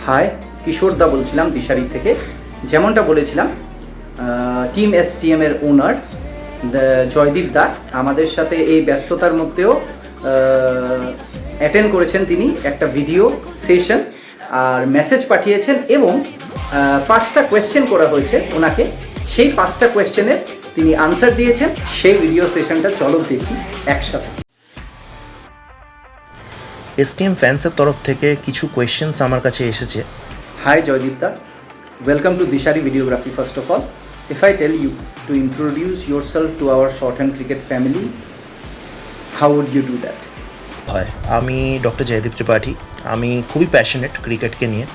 High, কিশোরদা বলছিলাম দিশারি থেকে। যেমনটা বলেছিলাম, টিম এসটিএম এর ওনার জয়দীপ দা আমাদের সাথে এই ব্যস্ততার মধ্যেও অ্যাটেন্ড করেছেন। তিনি একটা ভিডিও সেশন আর মেসেজ পাঠিয়েছেন এবং 5টা কোয়েশ্চেন করা হয়েছে ওনাকে। সেই 5টা কোয়েশ্চেনের তিনি আনসার দিয়েছেন। সেই ভিডিও সেশনটা চলো দেখি একসাথে। এসটিএম ফ্যান্সের তরফ থেকে কিছু কোয়েশ্চেন্স আমার কাছে এসেছে। Hi Joydipta, welcome to Dishari Videography. First of all, if I tell you to introduce yourself to our shorthand cricket family, how would you do that? হয়, আমি ডক্টর জয়দীপ ত্রিপাঠী। আমি খুবই প্যাশনেট ক্রিকেটকে নিয়ে।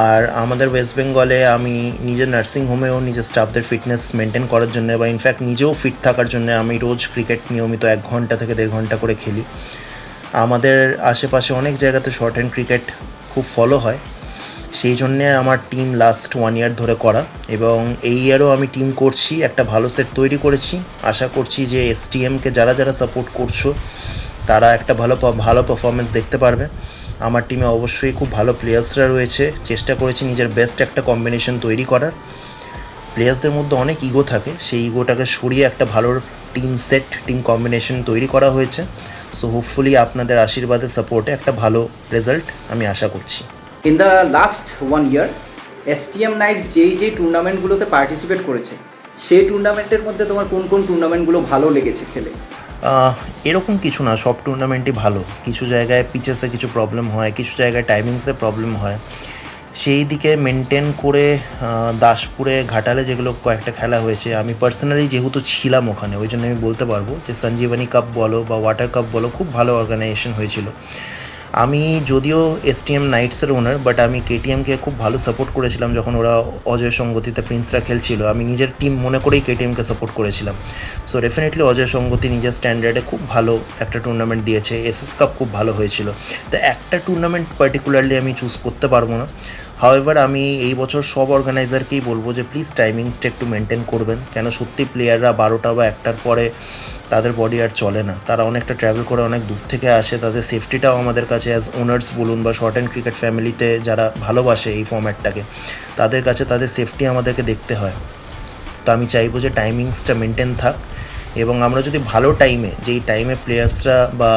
আর আমাদের ওয়েস্ট বেঙ্গলে আমি নিজের নার্সিং হোমেও নিজের স্টাফদের ফিটনেস মেনটেন করার জন্য বা ইনফ্যাক্ট নিজেও ফিট থাকার জন্য আমি রোজ ক্রিকেট নিয়মিত 1 ঘন্টা থেকে 1.5 ঘন্টা করে খেলি। আমাদের আশেপাশে অনেক জায়গাতে শর্ট হ্যান্ড ক্রিকেট খুব ফলো হয়, সেই জন্যে আমার টিম লাস্ট 1 ইয়ার ধরে করা, এবং এই ইয়ারও আমি টিম করছি, একটা ভালো সেট তৈরি করেছি। আশা করছি যে এসটিএমকে যারা যারা সাপোর্ট করছো তারা একটা ভালো পারফরমেন্স দেখতে পারবে। আমার টিমে অবশ্যই খুব ভালো প্লেয়ার্সরা রয়েছে। চেষ্টা করেছি নিজের বেস্ট একটা কম্বিনেশন তৈরি করার। প্লেয়ার্সদের মধ্যে অনেক ইগো থাকে, সেই ইগোটাকে সরিয়ে একটা ভালো টিম কম্বিনেশন তৈরি করা হয়েছে। সো হোপফুলি আপনাদের আশীর্বাদের সাপোর্টে একটা ভালো রেজাল্ট আমি আশা করছি। In the last 1 year, STM Knights যেই টুর্নামেন্টগুলোতে পার্টিসিপেট করেছে, সেই টুর্নামেন্টের মধ্যে তোমার কোন কোন টুর্নামেন্টগুলো ভালো লেগেছে খেলে? এরকম কিছু না, সব টুর্নামেন্টই ভালো। কিছু জায়গায় পিচেসে কিছু প্রবলেম হয়, কিছু জায়গায় টাইমিংসে প্রবলেম হয়। সেই দিকে মেনটেন করে দাসপুরে ঘাটালে যেগুলো কয়েকটা খেলা হয়েছে, আমি পার্সোনালি যেহেতু ছিলাম ওখানে, ওই জন্য আমি বলতে পারবো যে সঞ্জীবনী কাপ বলো বা ওয়াটার কাপ বলো, খুব ভালো অর্গানাইজেশন হয়েছিল। আমি যদিও এসটিএম নাইটসের ওনার, বাট আমি কেটিএমকে খুব ভালো সাপোর্ট করেছিলাম যখন ওরা অজয় সঙ্গতিতে প্রিন্সরা খেলছিল। আমি নিজের টিম মনে করেই কেটিএমকে সাপোর্ট করেছিলাম। সো ডেফিনেটলি অজয় সঙ্গতি নিজের স্ট্যান্ডার্ডে খুব ভালো একটা টুর্নামেন্ট দিয়েছে। এসএস কাপ খুব ভালো হয়েছিল। তো একটা টুর্নামেন্ট পার্টিকুলারলি আমি চুজ করতে পারবো না। হাওয়েভার আমি এই বছর সব অর্গানাইজারকেই বলবো যে প্লিজ টাইমিংসটা একটু মেনটেন করবেন, কেন সত্যি প্লেয়াররা 12টা বা 1টার পরে তাদের বডি আর চলে না। তারা অনেকটা ট্রাভেল করে অনেক দূর থেকে আসে, তাদের সেফটিটাও আমাদের কাছে অ্যাজ ওনার্স বলুন বা শর্ট অ্যান্ড ক্রিকেট ফ্যামিলিতে যারা ভালোবাসে এই ফর্ম্যাটটাকে, তাদের কাছে তাদের সেফটি আমাদেরকে দেখতে হয়। তো আমি চাইবো যে টাইমিংসটা মেনটেন থাক, এবং আমরা যদি ভালো টাইমে, যেই টাইমে প্লেয়ার্সরা বা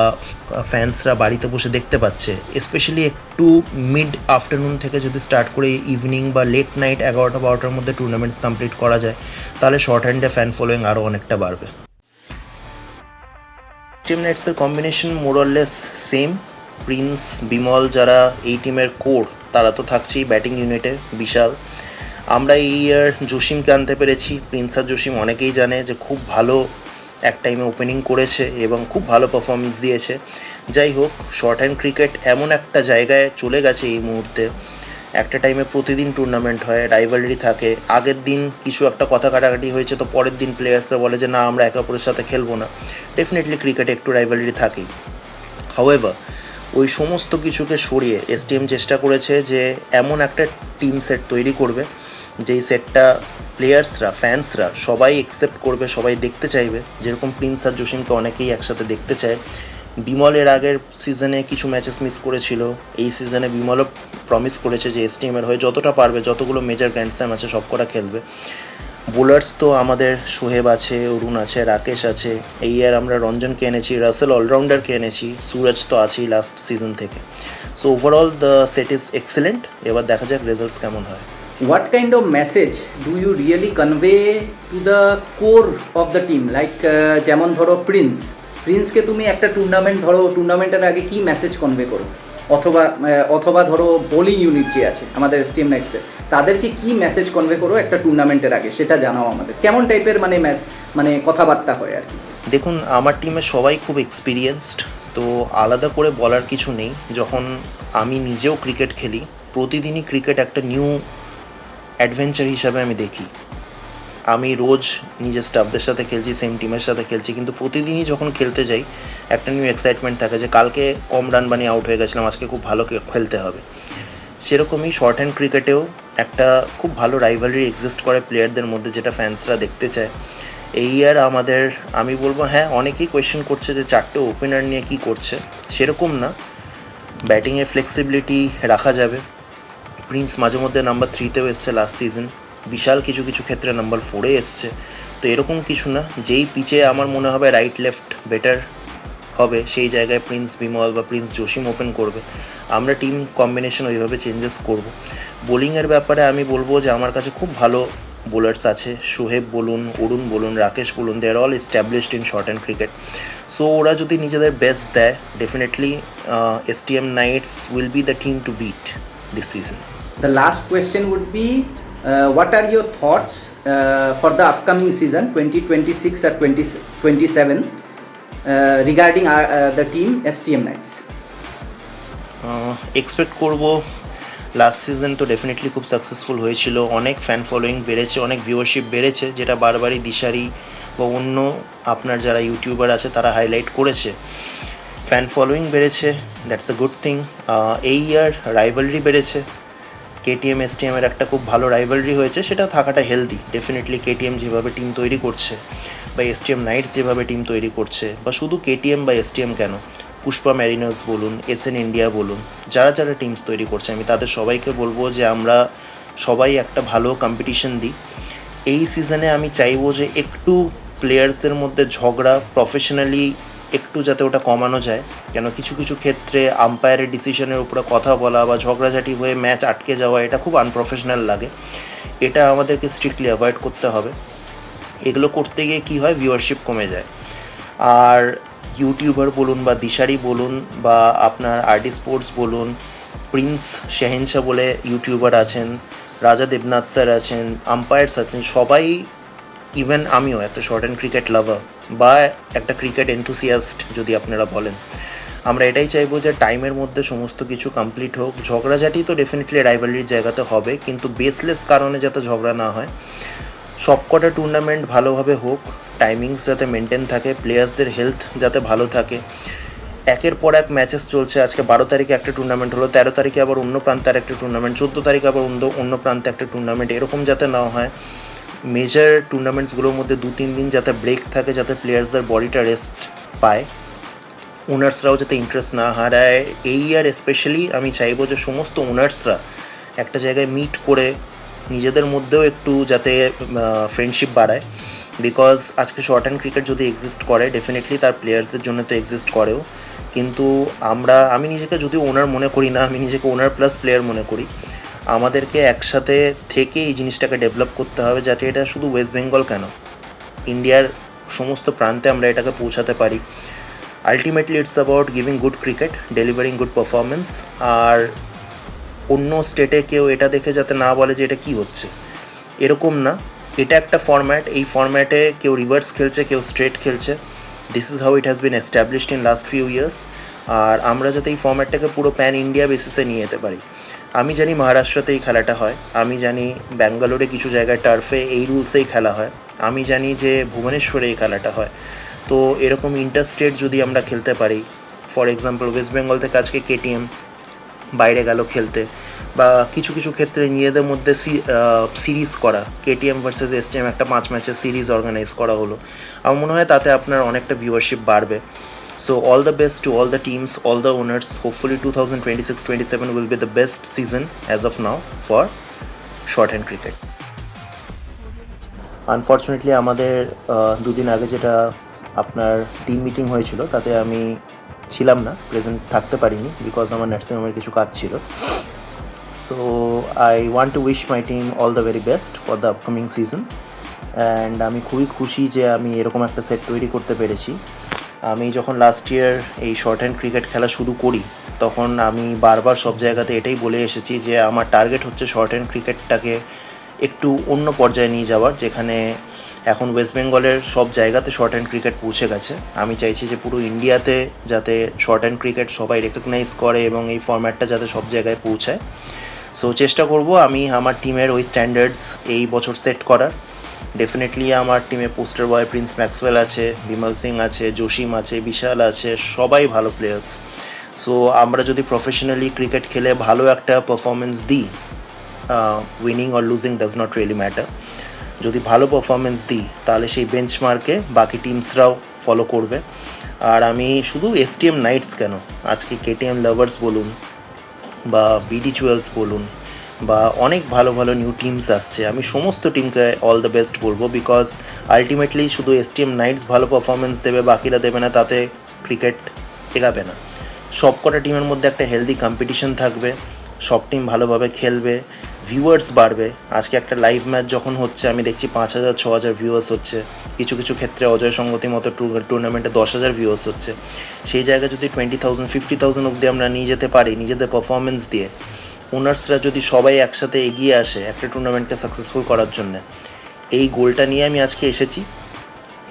ফ্যান্সরা বাড়িতে বসে দেখতে পাচ্ছে, স্পেশালি একটু মিড আফটারনুন থেকে যদি স্টার্ট করে ইভিনিং বা লেট নাইট 11টা-12টার মধ্যে টুর্নামেন্টস কমপ্লিট করা যায়, তাহলে শর্ট হ্যান্ডে ফ্যান ফলোয়িং আরও অনেকটা বাড়বে। Team নাইটসের combination মোরলেস same. Prince, Bimal যারা এই টিমের কোর, তারা তো থাকছেই ব্যাটিং ইউনিটে বিশাল। আমরা এই ইয়ার জসিমকে আনতে পেরেছি। প্রিন্স আর জসিম অনেকেই জানে যে খুব ভালো এক টাইমে ওপেনিং করেছে এবং খুব ভালো পারফরমেন্স দিয়েছে। যাই হোক, শর্ট হ্যান্ড ক্রিকেট এমন একটা জায়গায় চলে গেছে এই মুহূর্তে, একটা টাইমে প্রতিদিন টুর্নামেন্ট হয়, রাইভালরি থাকে। আগের দিন কিছু একটা কথা কাটাকাটি হয়েছে, তো পরের দিন প্লেয়ার্সরা বলে যে না, আমরা একে অপরের সাথে খেলবো না। ডেফিনেটলি ক্রিকেটে একটু রাইভালরি থাকেই। হাউএভার ওই সমস্ত কিছুকে সরিয়ে এসটিএম চেষ্টা করেছে যে এমন একটা টিম সেট তৈরি করবে যেই সেটটা প্লেয়ার্সরা, ফ্যান্সরা সবাই অ্যাকসেপ্ট করবে, সবাই দেখতে চাইবে। যেরকম প্রিন্স আর জসিমকে অনেকেই একসাথে দেখতে চায়। বিমলের আগের সিজনে কিছু ম্যাচেস মিস করেছিল, এই সিজনে বিমলও প্রমিস করেছে যে এসটিএমের হয়ে যতটা পারবে, যতগুলো মেজর গ্র্যান্ড স্ল্যাম আছে সব কটা খেলবে। বোলার্স তো আমাদের সোহেব আছে, অরুণ আছে, রাকেশ আছে। এই ইয়ার আমরা রঞ্জনকে এনেছি, রাসেল অলরাউন্ডারকে এনেছি, সুরজ তো আছেই লাস্ট সিজন থেকে। So overall the set is excellent. এবার দেখা যাক রেজাল্টস কেমন হয়। What kind of message do you really convey to the core of the team? Like যেমন ধরো প্রিন্সকে তুমি একটা টুর্নামেন্টের আগে কি মেসেজ কনভে করো, অথবা ধরো বোলিং ইউনিট যে আছে আমাদের এসটিএম নাইটসের, তাদেরকে কি মেসেজ কনভে করো একটা টুর্নামেন্টের আগে, সেটা জানাও আমাদের। কেমন টাইপের মানে কথাবার্তা হয় আর কি? দেখুন, আমার টিমে সবাই খুব এক্সপিরিয়েন্সড, তো আলাদা করে বলার কিছু নেই। যখন আমি নিজেও ক্রিকেট খেলি, প্রতিদিনই ক্রিকেট একটা নিউ অ্যাডভেঞ্চার হিসাবে আমি দেখি। আমি রোজ নিজের স্টাফদের সাথে খেলছি, সেম টিমের সাথে খেলছি, কিন্তু প্রতিদিনই যখন খেলতে যাই একটা নিউ এক্সাইটমেন্ট থাকে যে কালকে কম রান বানিয়ে আউট হয়ে গেছিলাম, আজকে খুব ভালো খেলতে হবে। সেরকমই শর্ট হ্যান্ড ক্রিকেটেও একটা খুব ভালো রাইভালরি এক্সিস্ট করে প্লেয়ারদের মধ্যে, যেটা ফ্যান্সরা দেখতে চায়। এই ইয়ার আমাদের, আমি বলবো হ্যাঁ, অনেকেই কোয়েশ্চেন করছে যে 4টে ওপেনার নিয়ে কী করছে, সেরকম না। ব্যাটিংয়ে ফ্লেক্সিবিলিটি রাখা যাবে। প্রিন্স মাঝে মধ্যে নাম্বার 3তেও এসছে লাস্ট সিজন, বিশাল কিছু কিছু ক্ষেত্রে নাম্বার 4-এ এসছে। তো এরকম কিছু না, যেই পিচে আমার মনে হবে রাইট লেফট বেটার হবে সেই জায়গায় প্রিন্স বিমল বা প্রিন্স জসিম ওপেন করবে। আমরা টিম কম্বিনেশন ওইভাবে চেঞ্জেস করব। বোলিংয়ের ব্যাপারে আমি বলবো যে আমার কাছে খুব ভালো বোলার্স আছে। সোহেব বলুন, অরুণ বলুন, রাকেশ বলুন, they are all established in short and cricket. So ওরা যদি নিজেদের বেস্ট দেয়, definitely STM Knights will be the team to beat this season. The last question would be, what are your thoughts for the upcoming season 2026 or 2027 regarding the team STM Knights? Expect করব, last season তো definitely খুব successful হয়েছিল, অনেক fan following বেড়েছে, অনেক viewership বেড়েছে, যেটা বারবারই দিশারি বা অন্য আপনার যারা ইউটিউবার আছে তারা হাইলাইট করেছে। ফ্যান ফলোয়িং বেড়েছে, দ্যাটস আ গুড থিং। এই ইয়ার রাইভালরি বেড়েছে, KTM STM এর একটা খুব ভালো রাইভালরি হয়েছে, সেটা থাকাটা হেলদি। ডেফিনেটলি KTM যেভাবে টিম তৈরি করছে বা STM Knights যেভাবে টিম তৈরি করছে, বা শুধু KTM বা STM কেন, পুষ্পা ম্যারিনার্স বলুন, SN ইন্ডিয়া বলুন, যারা যারা টিমস তৈরি করছে, আমি তাদের সবাইকে বলবো যে আমরা সবাই একটা ভালো কম্পিটিশন দিই। এই সিজনে আমি চাইবো যে একটু প্লেয়ার্সদের মধ্যে ঝগড়া প্রফেশনালি একটু যাতে ওটা কমানো যায়, কেন কিছু কিছু ক্ষেত্রে আম্পায়ারের ডিসিশনের উপরে কথা বলা বা ঝগড়াঝাটি হয়ে ম্যাচ আটকে যাওয়া, এটা খুব আনপ্রফেশনাল লাগে। এটা আমাদেরকে স্ট্রিক্টলি অ্যাভয়েড করতে হবে। এগুলো করতে গিয়ে কী হয়, ভিউয়ারশিপ কমে যায়। আর ইউটিউবার বলুন বা দিশারি বলুন বা আপনার আরডি স্পোর্টস বলুন, প্রিন্স শেহেনশা বলে ইউটিউবার আছেন, রাজা দেবনাথ স্যার আছেন, আম্পায়ার্স আছেন, সবাই, ইভেন আমিও একটা শর্ট অ্যান্ড ক্রিকেট লাভার বা একটা ক্রিকেট এনথুসিয়াস্ট যদি আপনারা বলেন, আমরা এটাই চাইবো যে টাইমের মধ্যে সমস্ত কিছু কমপ্লিট হোক। ঝগড়াঝাটি তো ডেফিনেটলি রাইভালরির জায়গাতে হবে, কিন্তু বেসলেস কারণে যাতে ঝগড়া না হয়। সবকটা টুর্নামেন্ট ভালোভাবে হোক, টাইমিংস যাতে মেনটেন থাকে, প্লেয়ার্সদের হেলথ যাতে ভালো থাকে। একের পর এক ম্যাচেস চলছে, আজকে 12 তারিখে একটা টুর্নামেন্ট হলো, 13 তারিখে আবার অন্য প্রান্তে একটা টুর্নামেন্ট, 14 তারিখে আবার অন্য প্রান্তে একটা টুর্নামেন্ট, এরকম যাতে না হয়। মেজর টুর্নামেন্টসগুলোর মধ্যে 2-3 দিন যাতে ব্রেক থাকে, যাতে প্লেয়ার্সদের বডিটা রেস্ট পায়, ওনার্সরাও যাতে ইন্টারেস্ট না হারায়। এই ইয়ার স্পেশালি আমি চাইবো যে সমস্ত ওনার্সরা একটা জায়গায় মিট করে নিজেদের মধ্যেও একটু যাতে ফ্রেন্ডশিপ বাড়ায়। বিকজ আজকে শর্ট অ্যান্ড ক্রিকেট যদি এক্সিস্ট করে, ডেফিনেটলি তার প্লেয়ার্সদের জন্য তো এক্সিস্ট করেও, কিন্তু আমি নিজেকে যদিও ওনার মনে করি না, আমি নিজেকে ওনার প্লাস প্লেয়ার মনে করি। আমাদেরকে একসাথে থেকে এই জিনিসটাকে ডেভেলপ করতে হবে, যাতে এটা শুধু ওয়েস্ট বেঙ্গল কেন, ইন্ডিয়ার সমস্ত প্রান্তে আমরা এটাকে পৌঁছাতে পারি। Ultimately it's about giving good cricket, delivering good performance. আর অন্য স্টেটে কেউ এটা দেখে যাতে না বলে যে এটা কী হচ্ছে, এরকম না। এটা একটা ফরম্যাট, এই ফরম্যাটে কেউ রিভার্স খেলছে, কেউ স্ট্রেট খেলছে। This is how it has been established in last few years. আর আমরা যাতে এই ফরম্যাটটাকে পুরো প্যান ইন্ডিয়া বেসিসে নিয়ে যেতে পারি। আমি জানি মহারাষ্ট্রতে এই খেলাটা হয়, আমি জানি ব্যাঙ্গালোরে কিছু জায়গায় টার্ফে এই রুলসেই খেলা হয়, আমি জানি যে ভুবনেশ্বরে এই খেলাটা হয়। তো এরকম ইন্টারস্টেট যদি আমরা খেলতে পারি, ফর এক্সাম্পল ওয়েস্ট বেঙ্গল থেকে আজকে KTM বাইরে গেল খেলতে, বা কিছু কিছু ক্ষেত্রে নিজেদের মধ্যে সিরিজ করা, KTM ভার্সেস STM একটা 5 ম্যাচের সিরিজ অর্গানাইজ করা হলো, আমার মনে হয় তাতে আপনার অনেকটা ভিউয়ারশিপ বাড়বে। So all the best to all the teams, all the owners. Hopefully 2026-27 will be the best season as of now for shorthand cricket. Unfortunately আমাদের দুদিন আগে যেটা আপনার টিম মিটিং হয়েছিল, তাতে আমি ছিলাম না, প্রেজেন্ট থাকতে পারিনি, বিকজ আমার নার্সিংহোমের কিছু কাজ ছিল। So I want to wish my team all the very best for the upcoming season. And আমি খুবই খুশি যে আমি এরকম একটা সেট তৈরি করতে পেরেছি। আমি যখন লাস্ট ইয়ার এই শর্ট হ্যান্ড ক্রিকেট খেলা শুরু করি, তখন আমি বারবার সব জায়গাতে এটাই বলে এসেছি যে আমার টার্গেট হচ্ছে শর্ট হ্যান্ড ক্রিকেটটাকে একটু অন্য পর্যায়ে নিয়ে যাওয়ার, যেখানে এখন ওয়েস্ট বেঙ্গলের সব জায়গাতে শর্ট হ্যান্ড ক্রিকেট পৌঁছে গেছে। আমি চাইছি যে পুরো ইন্ডিয়াতে যাতে শর্ট হ্যান্ড ক্রিকেট সবাই রেকগনাইজ করে এবং এই ফরম্যাটটা যাতে সব জায়গায় পৌঁছায়। সো চেষ্টা করব আমি আমার টিমের ওই স্ট্যান্ডার্ডস এই বছর সেট করার। ডেফিনেটলি আমার টিমে পোস্টার বয় প্রিন্স ম্যাক্সওয়েল আছে, বিমল সিং আছে, জসিম আছে, বিশাল আছে, সবাই ভালো প্লেয়ার্স। সো আমরা যদি প্রফেশনালি ক্রিকেট খেলে ভালো একটা পারফরমেন্স দিই, winning or losing does not really matter. যদি ভালো পারফরমেন্স দিই তাহলে সেই বেঞ্চমার্কে বাকি টিমসরাও ফলো করবে। আর আমি শুধু এসটিএম নাইটস কেন, আজকে কেটিএম লাভার্স বলুন বা বিডি জুয়েলস বলুন বা অনেক ভালো ভালো নিউ টিমস আসছে, আমি সমস্ত টিমকে অল দ্য বেস্ট বলবো। বিকজ আলটিমেটলি শুধু এসটিএম নাইটস ভালো পারফরমেন্স দেবে, বাকিরা দেবে না, তাতে ক্রিকেট এগাবে না। সব কটা টিমের মধ্যে একটা হেলদি কম্পিটিশন থাকবে, সব টিম ভালোভাবে খেলবে, ভিউয়ার্স বাড়বে। আজকে একটা লাইভ ম্যাচ যখন হচ্ছে আমি দেখছি 5,000 6,000 ভিউয়ার্স হচ্ছে, কিছু কিছু ক্ষেত্রে অজয় সঙ্গতি মতো টুর্নামেন্টে 10,000 ভিউয়ার্স হচ্ছে। সেই জায়গায় যদি 20,000 50,000 অবধি আমরা নিয়ে যেতে পারি নিজেদের পারফরমেন্স দিয়ে, ওনার্সরা যদি সবাই একসাথে এগিয়ে আসে একটা টুর্নামেন্টকে সাকসেসফুল করার জন্য, এই গোলটা নিয়ে আমি আজকে এসেছি।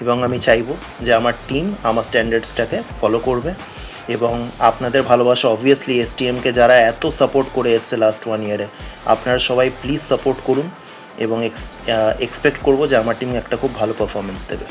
এবং আমি চাইবো যে আমার টিম আমার স্ট্যান্ডার্ডসটাকে ফলো করবে। এবং আপনাদের ভালোবাসা অবভিয়াসলি এসটিএমকে যারা এত সাপোর্ট করে এসছে লাস্ট 1 ইয়ারে, আপনারা সবাই প্লিজ সাপোর্ট করুন এবং এক্সপেক্ট করবো যে আমার টিম একটা খুব ভালো পারফরমেন্স দেবে।